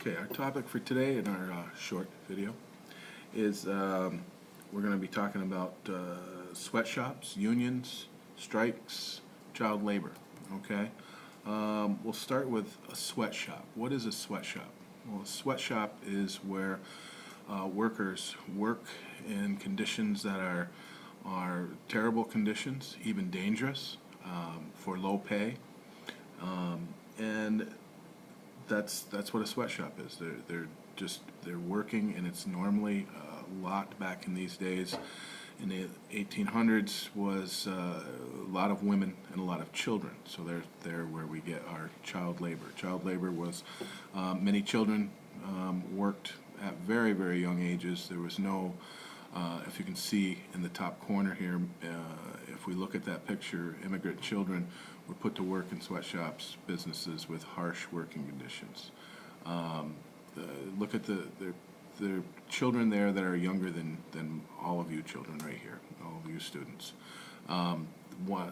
Okay, our topic for today in our short video is we're going to be talking about sweatshops, unions, strikes, child labor. Okay, we'll start with a sweatshop. What is a sweatshop? Well, a sweatshop is where workers work in conditions that are terrible conditions, even dangerous, for low pay, and that's what a sweatshop is. They're working, and it's normally a lot back in these days. In the 1800s was a lot of women and a lot of children. So they're where we get our child labor. Child labor was many children worked at very, very young ages. There was no, if you can see in the top corner here, if we look at that picture, immigrant children were put to work in sweatshops, businesses with harsh working conditions. Look at the children there that are younger than all of you children right here, all of you students.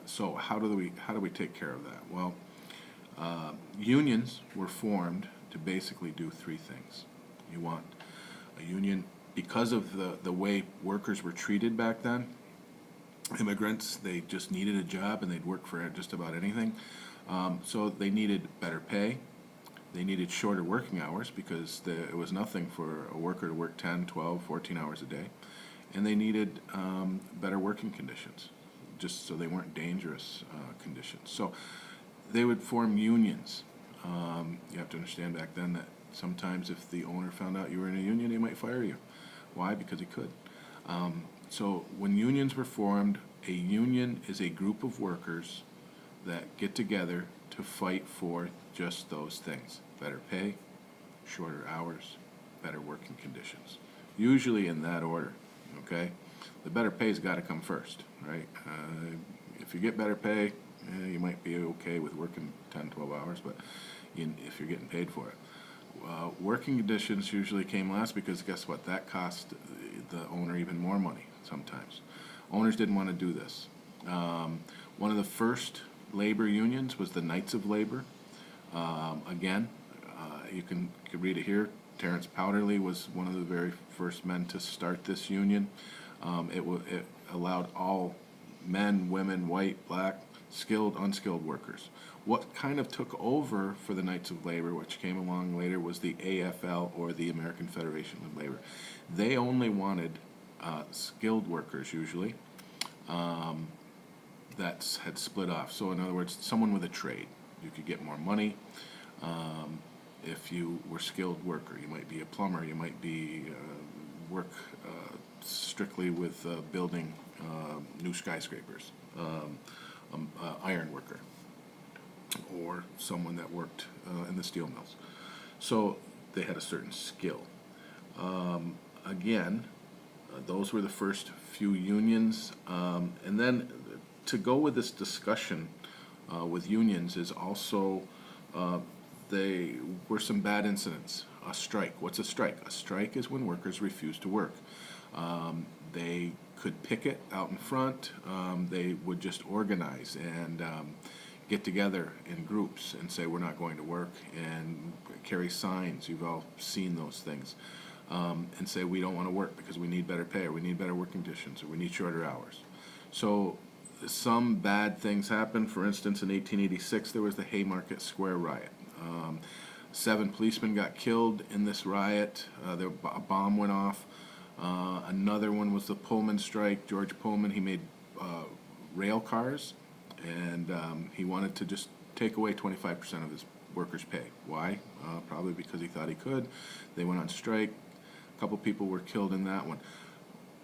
So how do we take care of that? Well, unions were formed to basically do three things. You want a union because of the way workers were treated back then. Immigrants, they just needed a job and they'd work for just about anything. So they needed better pay. They needed shorter working hours because it was nothing for a worker to work 10, 12, 14 hours a day. And they needed better working conditions, just so they weren't dangerous conditions. So they would form unions. You have to understand back then that sometimes if the owner found out you were in a union, he might fire you. Why? Because he could. So when unions were formed, a union is a group of workers that get together to fight for just those things: better pay, shorter hours, better working conditions. Usually in that order, okay? The better pay's got to come first, right? If you get better pay, you might be okay with working 10, 12 hours, but if you're getting paid for it. Working conditions usually came last because guess what? That cost the owner even more money sometimes. Owners didn't want to do this. One of the first labor unions was the Knights of Labor. Again, you can read it here. Terrence Powderly was one of the very first men to start this union. It allowed all men, women, white, black, skilled, unskilled workers. What kind of took over for the Knights of Labor, which came along later, was the AFL, or the American Federation of Labor. They only wanted skilled workers, usually, that had split off. So in other words, someone with a trade. You could get more money if you were a skilled worker. You might be a plumber. You might be work strictly with building new skyscrapers, iron worker, or someone that worked in the steel mills. So they had a certain skill. Again, those were the first few unions. And then to go with this discussion with unions is also there were some bad incidents. A strike. What's a strike? A strike is when workers refuse to work. They could picket out in front. They would just organize and get together in groups and say we're not going to work, and carry signs. You've all seen those things. And say we don't want to work because we need better pay, or we need better working conditions, or we need shorter hours. So some bad things happened. For instance, in 1886 there was the Haymarket Square riot. 7 policemen got killed in this riot. A bomb went off. Another one was the Pullman strike. George Pullman, he made rail cars, and he wanted to just take away 25% of his workers' pay. Why? Probably because he thought he could. They went on strike. A couple people were killed in that one.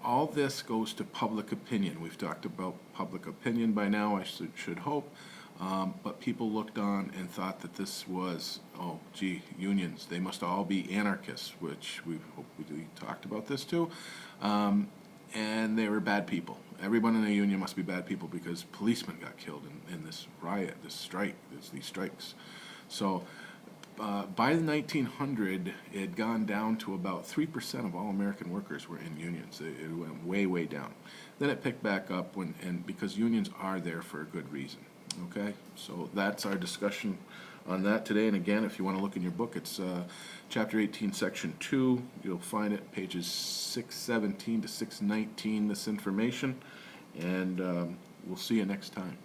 All this goes to public opinion. We've talked about public opinion by now, I should hope. But people looked on and thought that this was, oh, gee, unions, they must all be anarchists, which we talked about this too. And they were bad people. Everyone in a union must be bad people because policemen got killed in this riot, this strike, these strikes. So by the 1900, it had gone down to about 3% of all American workers were in unions. It went way, way down. Then it picked back up because unions are there for a good reason. Okay, so that's our discussion on that today. And again, if you want to look in your book, it's Chapter 18, Section 2. You'll find it pages 617 to 619, this information. And we'll see you next time.